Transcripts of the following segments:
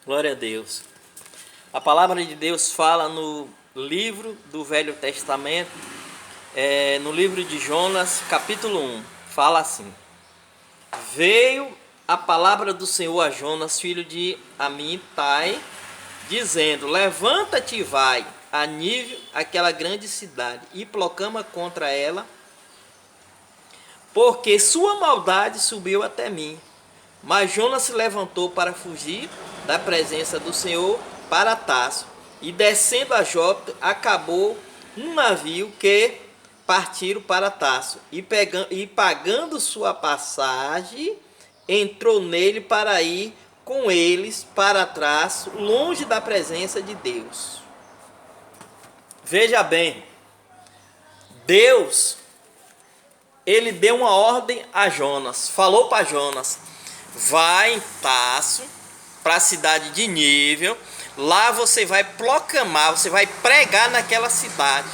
Glória a Deus. A palavra de Deus fala no livro do Velho Testamento, no livro de Jonas, capítulo 1. Fala assim: Veio a palavra do Senhor a Jonas, filho de Amitai, dizendo: Levanta-te e vai a Nínive, aquela grande cidade, e proclama contra ela, porque sua maldade subiu até mim. Mas Jonas se levantou para fugir da presença do Senhor para Tarso, e descendo a Jope, acabou um navio que partiram para Tarso, e pagando sua passagem, entrou nele para ir com eles para trás, longe da presença de Deus. Veja bem, Deus, ele deu uma ordem a Jonas, falou para Jonas: vai em Tarso, para a cidade de Nínive, lá você vai proclamar, você vai pregar naquela cidade,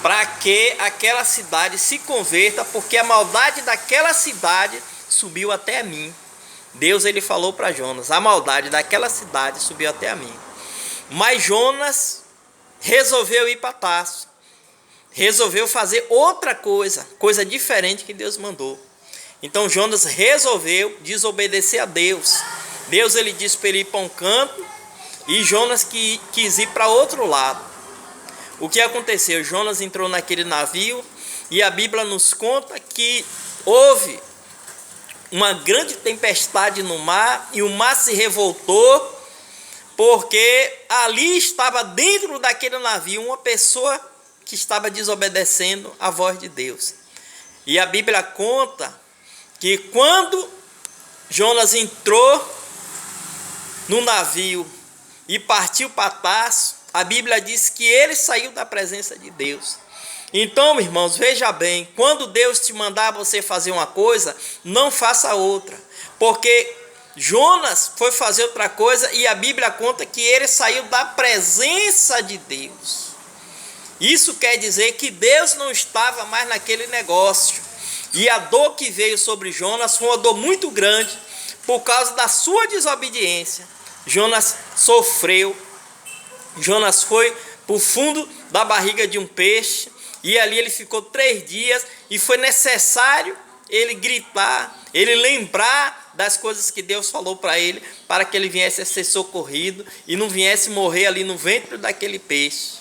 para que aquela cidade se converta, porque a maldade daquela cidade subiu até a mim. Deus, ele falou para Jonas: a maldade daquela cidade subiu até a mim. Mas Jonas resolveu ir para Tarso, resolveu fazer outra coisa diferente que Deus mandou. Então Jonas resolveu desobedecer a Deus. Deus, ele disse para ele ir para um canto, e Jonas quis ir para outro lado. O que aconteceu? Jonas entrou naquele navio, e a Bíblia nos conta que houve uma grande tempestade no mar, e o mar se revoltou, porque ali estava dentro daquele navio uma pessoa que estava desobedecendo a voz de Deus. E a Bíblia conta que quando Jonas entrou no navio e partiu para Tarso, a Bíblia diz que ele saiu da presença de Deus. Então, irmãos, veja bem, quando Deus te mandar você fazer uma coisa, não faça outra, porque Jonas foi fazer outra coisa, e a Bíblia conta que ele saiu da presença de Deus. Isso quer dizer que Deus não estava mais naquele negócio. E a dor que veio sobre Jonas foi uma dor muito grande, por causa da sua desobediência. Jonas sofreu, Jonas foi para o fundo da barriga de um peixe, e ali ele ficou 3 dias, e foi necessário ele gritar, ele lembrar das coisas que Deus falou para ele, para que ele viesse a ser socorrido, e não viesse morrer ali no ventre daquele peixe.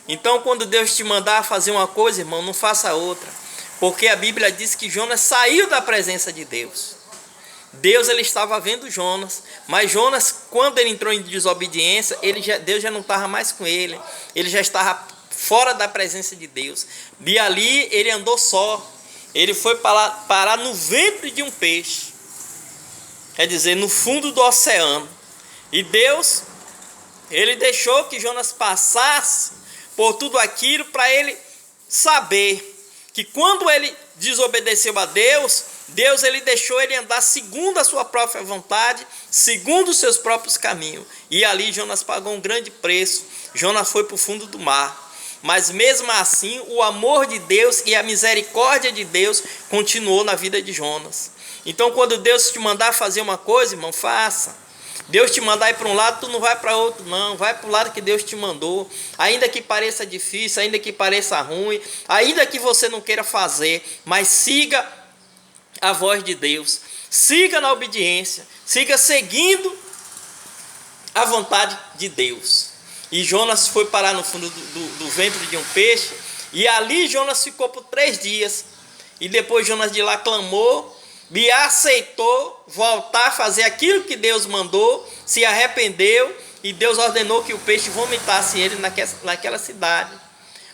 Então, quando Deus te mandar fazer uma coisa, irmão, não faça outra, porque a Bíblia diz que Jonas saiu da presença de Deus. Deus, ele estava vendo Jonas, mas Jonas, quando ele entrou em desobediência, Deus já não estava mais com ele, ele já estava fora da presença de Deus. E ali ele andou só, ele foi parar no ventre de um peixe, quer dizer, no fundo do oceano. E Deus, ele deixou que Jonas passasse por tudo aquilo, para ele saber que quando ele desobedeceu a Deus, Deus, ele deixou ele andar segundo a sua própria vontade, segundo os seus próprios caminhos. E ali Jonas pagou um grande preço. Jonas foi para o fundo do mar. Mas mesmo assim, o amor de Deus e a misericórdia de Deus continuou na vida de Jonas. Então, quando Deus te mandar fazer uma coisa, irmão, faça. Deus te mandar ir para um lado, tu não vai para outro, não. Vai para o lado que Deus te mandou. Ainda que pareça difícil, ainda que pareça ruim, ainda que você não queira fazer, mas siga a voz de Deus. Siga na obediência. Siga seguindo a vontade de Deus. E Jonas foi parar no fundo do ventre de um peixe. E ali Jonas ficou por 3 dias. E depois Jonas de lá clamou e aceitou voltar a fazer aquilo que Deus mandou, se arrependeu, e Deus ordenou que o peixe vomitasse ele naquela cidade.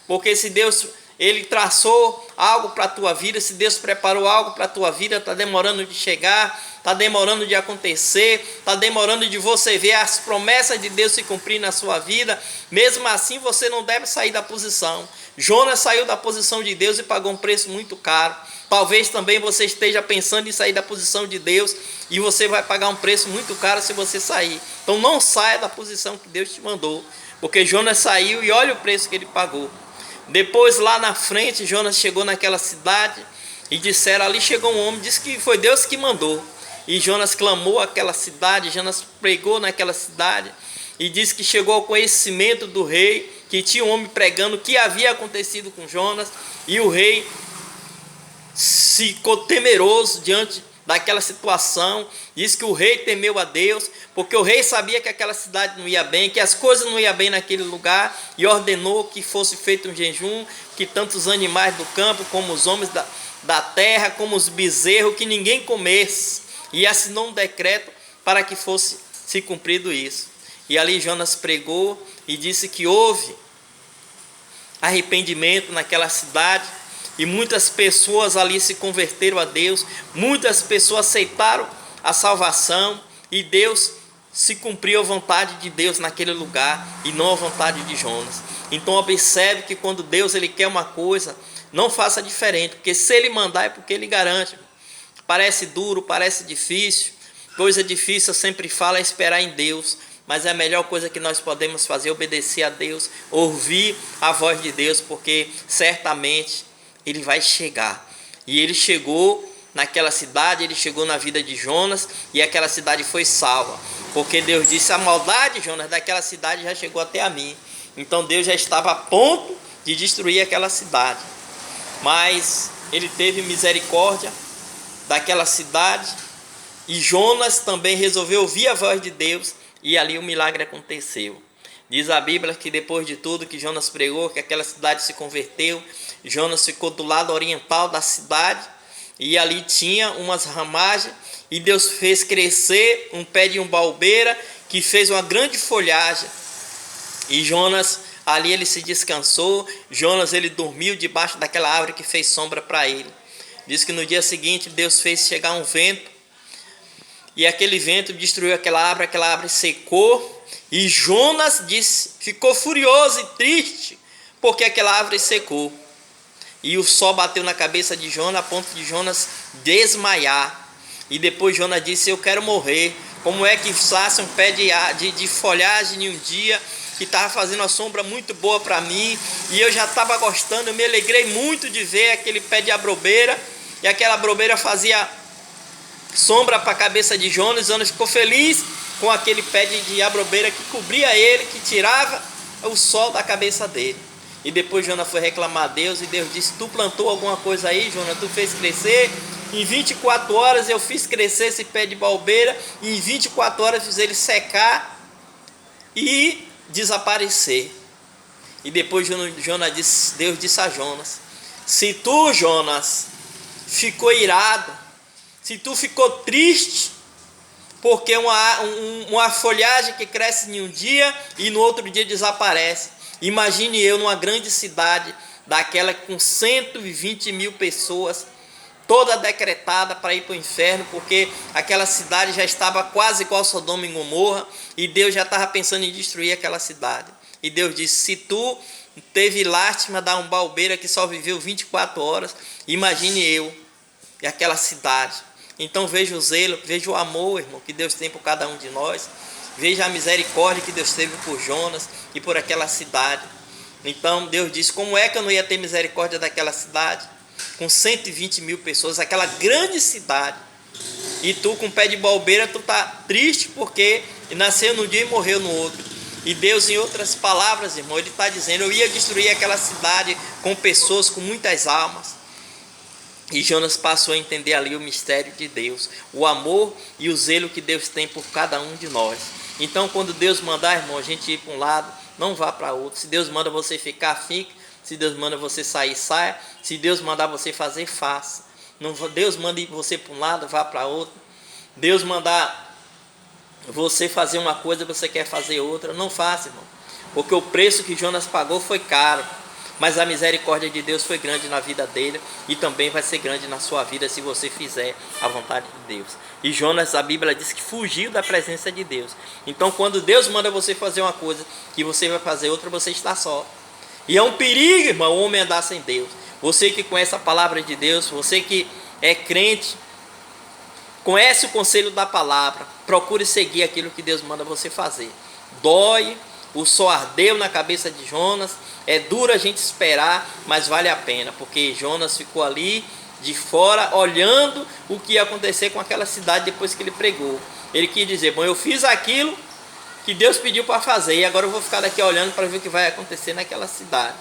Porque se Deus, ele traçou algo para a tua vida, se Deus preparou algo para a tua vida, está demorando de chegar, está demorando de acontecer, está demorando de você ver as promessas de Deus se cumprir na sua vida, mesmo assim você não deve sair da posição. Jonas saiu da posição de Deus e pagou um preço muito caro. Talvez também você esteja pensando em sair da posição de Deus, e você vai pagar um preço muito caro se você sair. Então não saia da posição que Deus te mandou, porque Jonas saiu e olha o preço que ele pagou. Depois, lá na frente, Jonas chegou naquela cidade e disseram: ali chegou um homem, disse que foi Deus que mandou. e Jonas clamou aquela cidade, Jonas pregou naquela cidade, e diz que chegou ao conhecimento do rei, que tinha um homem pregando o que havia acontecido com Jonas, e o rei ficou temeroso diante daquela situação. Diz que o rei temeu a Deus, porque o rei sabia que aquela cidade não ia bem, que as coisas não iam bem naquele lugar, e ordenou que fosse feito um jejum, que tanto os animais do campo, como os homens da terra, como os bezerros, que ninguém comesse, e assinou um decreto para que fosse se cumprido isso. E ali Jonas pregou e disse que houve arrependimento naquela cidade, e muitas pessoas ali se converteram a Deus, muitas pessoas aceitaram a salvação, e Deus se cumpriu a vontade de Deus naquele lugar, e não a vontade de Jonas. Então observe que quando Deus ele quer uma coisa, não faça diferente, porque se ele mandar é porque ele garante. Parece duro, parece difícil, coisa difícil eu sempre falo é esperar em Deus, mas é a melhor coisa que nós podemos fazer é obedecer a Deus, ouvir a voz de Deus, porque certamente ele vai chegar. E ele chegou naquela cidade, ele chegou na vida de Jonas, e aquela cidade foi salva, porque Deus disse: a maldade, Jonas, daquela cidade já chegou até a mim. Então Deus já estava a ponto de destruir aquela cidade, mas ele teve misericórdia daquela cidade, e Jonas também resolveu ouvir a voz de Deus, e ali o milagre aconteceu. Diz a Bíblia que depois de tudo que Jonas pregou, que aquela cidade se converteu, Jonas ficou do lado oriental da cidade, e ali tinha umas ramagens, e Deus fez crescer um pé de umbalbeira, que fez uma grande folhagem, e Jonas, ali ele se descansou. Jonas ele dormiu debaixo daquela árvore que fez sombra para ele. Diz que no dia seguinte Deus fez chegar um vento, e aquele vento destruiu aquela árvore secou, e Jonas ficou furioso e triste, porque aquela árvore secou, e o sol bateu na cabeça de Jonas, a ponto de Jonas desmaiar. E depois Jonas disse: eu quero morrer, como é que faça um pé de folhagem em um dia, que estava fazendo uma sombra muito boa para mim, e eu já estava gostando, eu me alegrei muito de ver aquele pé de abrobeira, e aquela abrobeira fazia sombra para a cabeça de Jonas. Jonas ficou feliz com aquele pé de abrobeira que cobria ele, que tirava o sol da cabeça dele. E depois Jonas foi reclamar a Deus, e Deus disse: tu plantou alguma coisa aí, Jonas? Tu fez crescer? Em 24 horas eu fiz crescer esse pé de balbeira, e em 24 horas fiz ele secar e desaparecer. E depois Deus disse a Jonas: se tu, Jonas, ficou irado, se tu ficou triste, porque uma folhagem que cresce em um dia e no outro dia desaparece, imagine eu numa grande cidade, daquela com 120 mil pessoas, toda decretada para ir para o inferno, porque aquela cidade já estava quase igual Sodoma e Gomorra, e Deus já estava pensando em destruir aquela cidade. E Deus disse: se tu teve lástima da umbalbeira que só viveu 24 horas, imagine eu e aquela cidade. Então veja o zelo, veja o amor, irmão, que Deus tem por cada um de nós. Veja a misericórdia que Deus teve por Jonas e por aquela cidade. Então Deus disse: como é que eu não ia ter misericórdia daquela cidade? Com 120 mil pessoas, aquela grande cidade. E tu com pé de balbeira, tu tá triste porque nasceu num dia e morreu no outro. E Deus, em outras palavras, irmão, Ele está dizendo: eu ia destruir aquela cidade com pessoas, com muitas almas. E Jonas passou a entender ali o mistério de Deus, o amor e o zelo que Deus tem por cada um de nós. Então quando Deus mandar, irmão, a gente ir para um lado, não vá para outro. Se Deus manda você ficar, fique. Se Deus manda você sair, saia. Se Deus mandar você fazer, faça. Não, Deus manda você para um lado, vá para outro. Deus mandar você fazer uma coisa, você quer fazer outra, não faça, irmão. Porque o preço que Jonas pagou foi caro, mas a misericórdia de Deus foi grande na vida dele, e também vai ser grande na sua vida se você fizer a vontade de Deus. E Jonas, a Bíblia diz que fugiu da presença de Deus. Então quando Deus manda você fazer uma coisa que você vai fazer outra, você está só. E é um perigo, irmão, o homem andar sem Deus. Você que conhece a palavra de Deus, você que é crente, conhece o conselho da palavra, procure seguir aquilo que Deus manda você fazer. Dói, o sol ardeu na cabeça de Jonas, é duro a gente esperar, mas vale a pena, porque Jonas ficou ali de fora, olhando o que ia acontecer com aquela cidade depois que ele pregou. Ele quis dizer, bom, eu fiz aquilo que Deus pediu para fazer, e agora eu vou ficar daqui olhando para ver o que vai acontecer naquela cidade.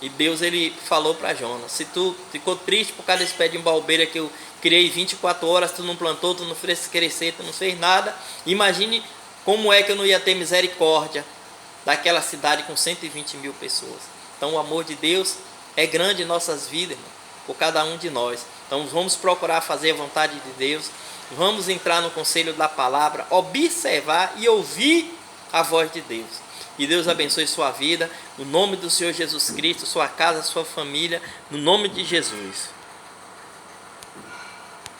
E Deus, ele falou para Jonas, se tu ficou triste por causa desse pé de embalbeira que eu criei 24 horas, tu não plantou, tu não fez crescer, tu não fez nada, imagine como é que eu não ia ter misericórdia daquela cidade com 120 mil pessoas. Então o amor de Deus é grande em nossas vidas, irmão, por cada um de nós. Então vamos procurar fazer a vontade de Deus, vamos entrar no conselho da palavra, observar e ouvir a voz de Deus. E Deus abençoe sua vida, no nome do Senhor Jesus Cristo, sua casa, sua família, no nome de Jesus.